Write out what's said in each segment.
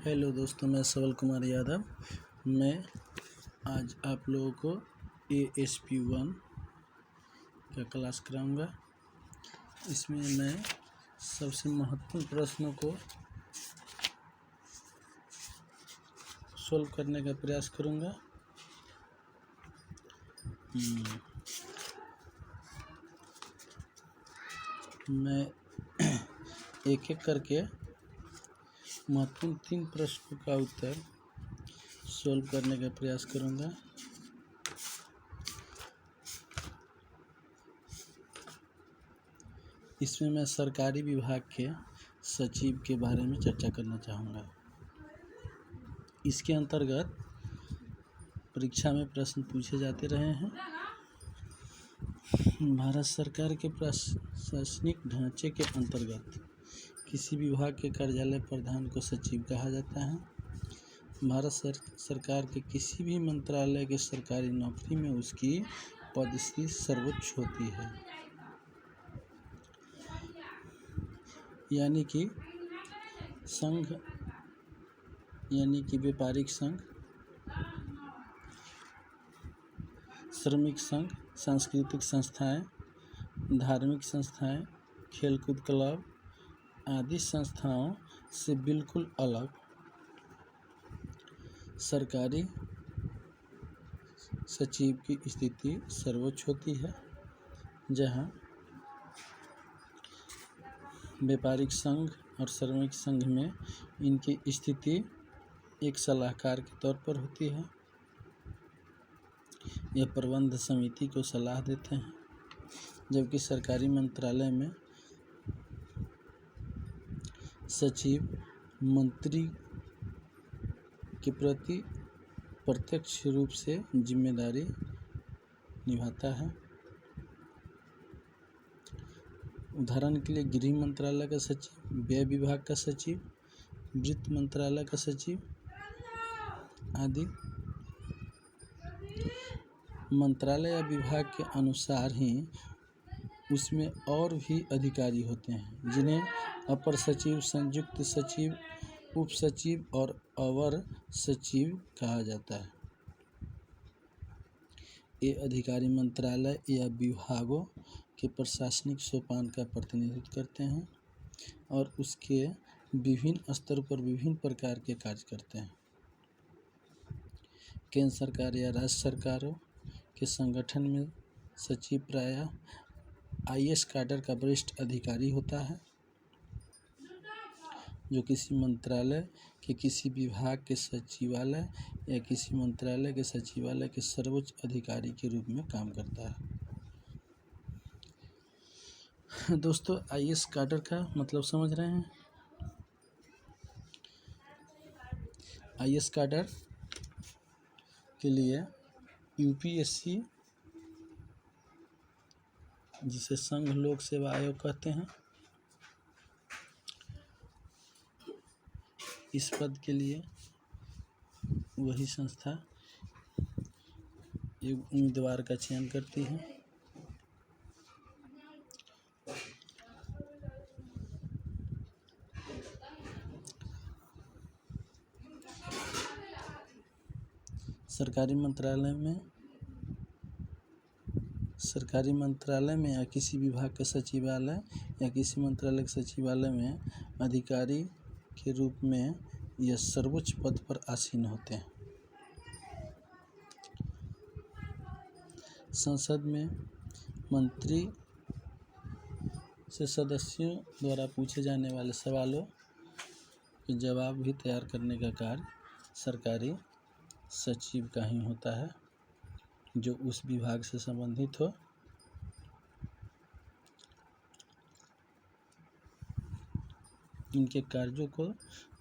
Hello दोस्तों, मैं सबल कुमार यादव। मैं आज आप लोगों को ASP1 का क्लास कराऊंगा। इसमें मैं सबसे महत्वपूर्ण प्रश्नों को सोल्व करने का प्रयास करूंगा। मैं एक एक करके महत्वपूर्ण 3 प्रश्नों का उत्तर सोल्व करने का प्रयास करूंगा। इसमें मैं सरकारी विभाग के सचिव के बारे में चर्चा करना चाहूँगा। इसके अंतर्गत परीक्षा में प्रश्न पूछे जाते रहे हैं। भारत सरकार के प्रशासनिक ढांचे के अंतर्गत किसी विभाग के कार्यालय प्रधान को सचिव कहा जाता है। भारत सरकार के किसी भी मंत्रालय के सरकारी नौकरी में उसकी पदस्थिति सर्वोच्च होती है, यानी कि संघ यानी कि व्यापारिक संघ, श्रमिक संघ, सांस्कृतिक संस्थाएं, धार्मिक संस्थाएं, खेलकूद क्लब आदि संस्थाओं से बिल्कुल अलग सरकारी सचिव की स्थिति सर्वोच्च होती है। जहां व्यापारिक संघ और श्रमिक संघ में इनकी स्थिति एक सलाहकार के तौर पर होती है। यह प्रबंध समिति को सलाह देते हैं, जबकि सरकारी मंत्रालय में सचिव मंत्री के प्रति प्रत्यक्ष रूप से जिम्मेदारी निभाता है। उदाहरण के लिए गृह मंत्रालय का सचिव, व्यय विभाग का सचिव, वित्त मंत्रालय का सचिव आदि। मंत्रालय या विभाग के अनुसार ही उसमें और भी अधिकारी होते हैं, जिन्हें अपर सचिव, संयुक्त सचिव, उप सचिव और अवर सचिव कहा जाता है। ये अधिकारी मंत्रालय या विभागों के प्रशासनिक सोपान का प्रतिनिधित्व करते हैं और उसके विभिन्न स्तरों पर विभिन्न प्रकार के कार्य करते हैं। केंद्र सरकार या राज्य सरकारों के संगठन में सचिव प्रायः IAS कैडर का वरिष्ठ अधिकारी होता है, जो किसी मंत्रालय के किसी विभाग के सचिवालय या किसी मंत्रालय के सचिवालय के सर्वोच्च अधिकारी के रूप में काम करता है। दोस्तों, IAS कैडर का मतलब समझ रहे हैं। IAS कैडर के लिए UPSC, जिसे संघ लोक सेवा आयोग कहते हैं, इस पद के लिए वही संस्था एक उम्मीदवार का चयन करती है। सरकारी मंत्रालय में या किसी विभाग के सचिवालय या किसी मंत्रालय के सचिवालय में अधिकारी के रूप में यह सर्वोच्च पद पर आसीन होते हैं। संसद में मंत्री से सदस्यों द्वारा पूछे जाने वाले सवालों के जवाब भी तैयार करने का कार्य सरकारी सचिव का ही होता है, जो उस विभाग से संबंधित हो। इनके कार्यों को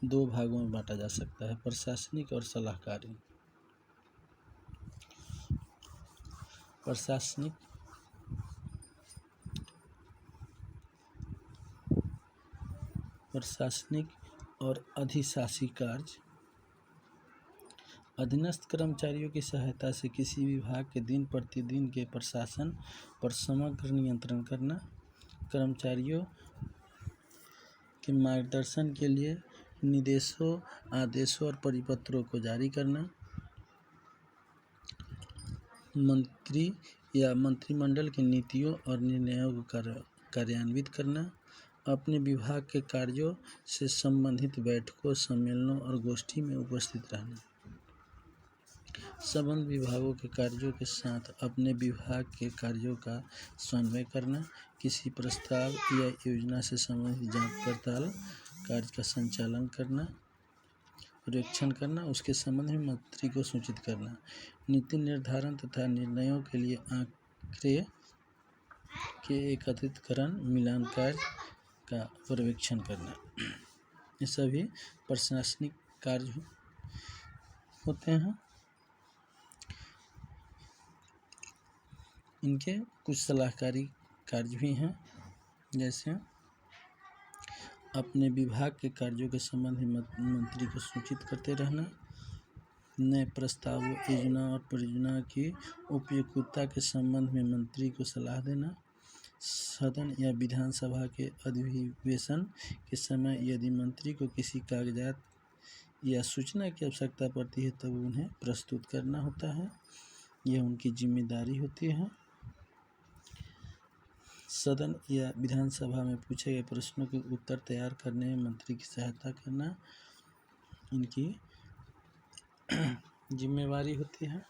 2 भागों में बांटा जा सकता है, प्रशासनिक और सलाहकारी। प्रशासनिक और अधिशासी कार्य। अधीनस्थ कर्मचारियों की सहायता से किसी विभाग के दिन प्रतिदिन के प्रशासन पर समग्र नियंत्रण करना, कर्मचारियों के मार्गदर्शन के लिए निर्देशों, आदेशों और परिपत्रों को जारी करना, मंत्री या मंत्रिमंडल की नीतियों और निर्णयों को कार्यान्वित करना, अपने विभाग के कार्यों से संबंधित बैठकों, सम्मेलनों और गोष्ठी में उपस्थित रहना, संबद्ध विभागों के कार्यों के साथ अपने विभाग के कार्यों का समन्वय करना, किसी प्रस्ताव या योजना से संबंधित जांच पड़ताल कार्य का संचालन करना, पर्यवेक्षण करना, उसके संबंध में मंत्री को सूचित करना, नीति निर्धारण तथा निर्णयों के लिए आंकड़े के एकत्रीकरण, मिलान कार्य का पर्यवेक्षण करना। ये सभी प्रशासनिक कार्य होते हैं। इनके कुछ सलाहकारी कार्य भी हैं, जैसे अपने विभाग के कार्यों के संबंध में मंत्री को सूचित करते रहना, नए प्रस्तावों, योजना और परियोजना की उपयुक्तता के संबंध में मंत्री को सलाह देना, सदन या विधानसभा के अधिवेशन के समय यदि मंत्री को किसी कागजात या सूचना की आवश्यकता पड़ती है तब उन्हें प्रस्तुत करना होता है, यह उनकी जिम्मेदारी होती है। सदन या विधानसभा में पूछे गए प्रश्नों के उत्तर तैयार करने में मंत्री की सहायता करना इनकी जिम्मेवारी होती है।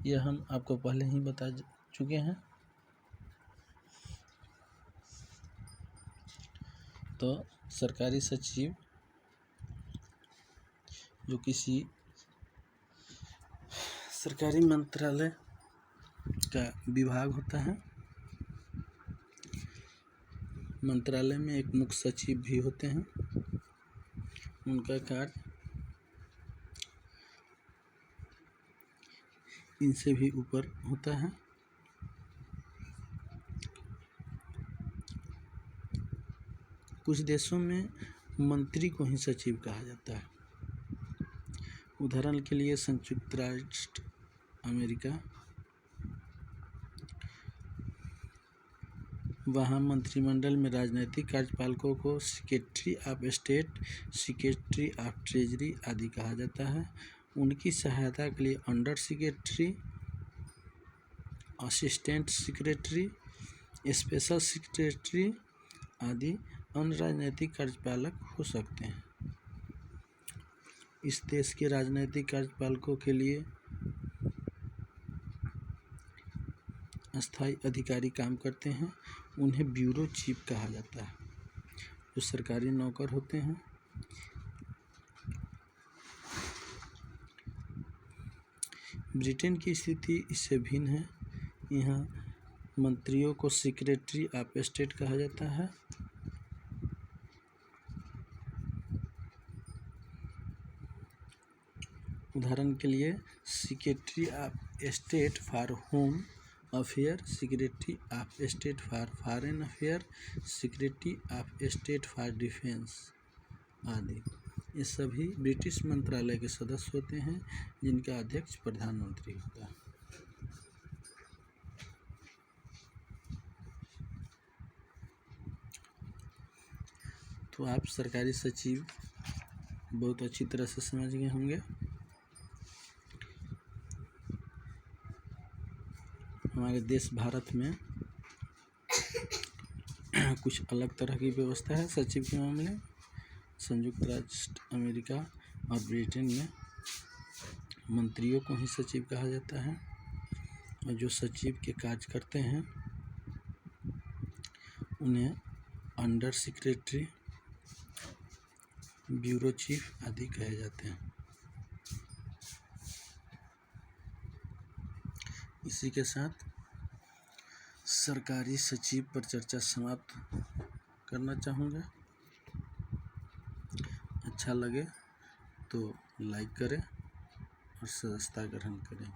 यह हम आपको पहले ही बता चुके हैं। तो सरकारी सचिव जो किसी सरकारी मंत्रालय का विभाग होता है, मंत्रालय में एक मुख्य सचिव भी होते हैं, उनका कार्य इनसे भी ऊपर होता है। कुछ देशों में मंत्री को ही सचिव कहा जाता है। उदाहरण के लिए संयुक्त राष्ट्र अमेरिका, वहाँ मंत्रिमंडल में राजनीतिक कार्यपालकों को secretary of state, secretary of treasury आदि कहा जाता है। उनकी सहायता के लिए under secretary, assistant secretary, special secretary आदि अन्य राजनीतिक कार्यपालक हो सकते हैं। इस देश के राजनीतिक कार्यपालकों के लिए अस्थायी अधिकारी काम करते हैं, उन्हें ब्यूरो चीफ कहा जाता है, जो सरकारी नौकर होते हैं। ब्रिटेन की स्थिति इससे भिन्न है। यहाँ मंत्रियों को सेक्रेटरी ऑफ स्टेट कहा जाता है। उदाहरण के लिए secretary of state for home affair, secretary of state for foreign affair, secretary of state for defence आदि। ये सभी ब्रिटिश मंत्रालय के सदस्य होते हैं, जिनका अध्यक्ष प्रधानमंत्री होता है। तो आप सरकारी सचिव बहुत अच्छी तरह से समझ गए होंगे। हमारे देश भारत में कुछ अलग तरह की व्यवस्था है सचिव के मामले। संयुक्त राष्ट्र अमेरिका और ब्रिटेन में मंत्रियों को ही सचिव कहा जाता है, और जो सचिव के कार्य करते हैं उन्हें अंडर सेक्रेटरी, ब्यूरो चीफ आदि कहे जाते हैं। इसी के साथ सरकारी सचिव पर चर्चा समाप्त करना चाहूँगा। अच्छा लगे तो लाइक करें और सदस्यता ग्रहण करें।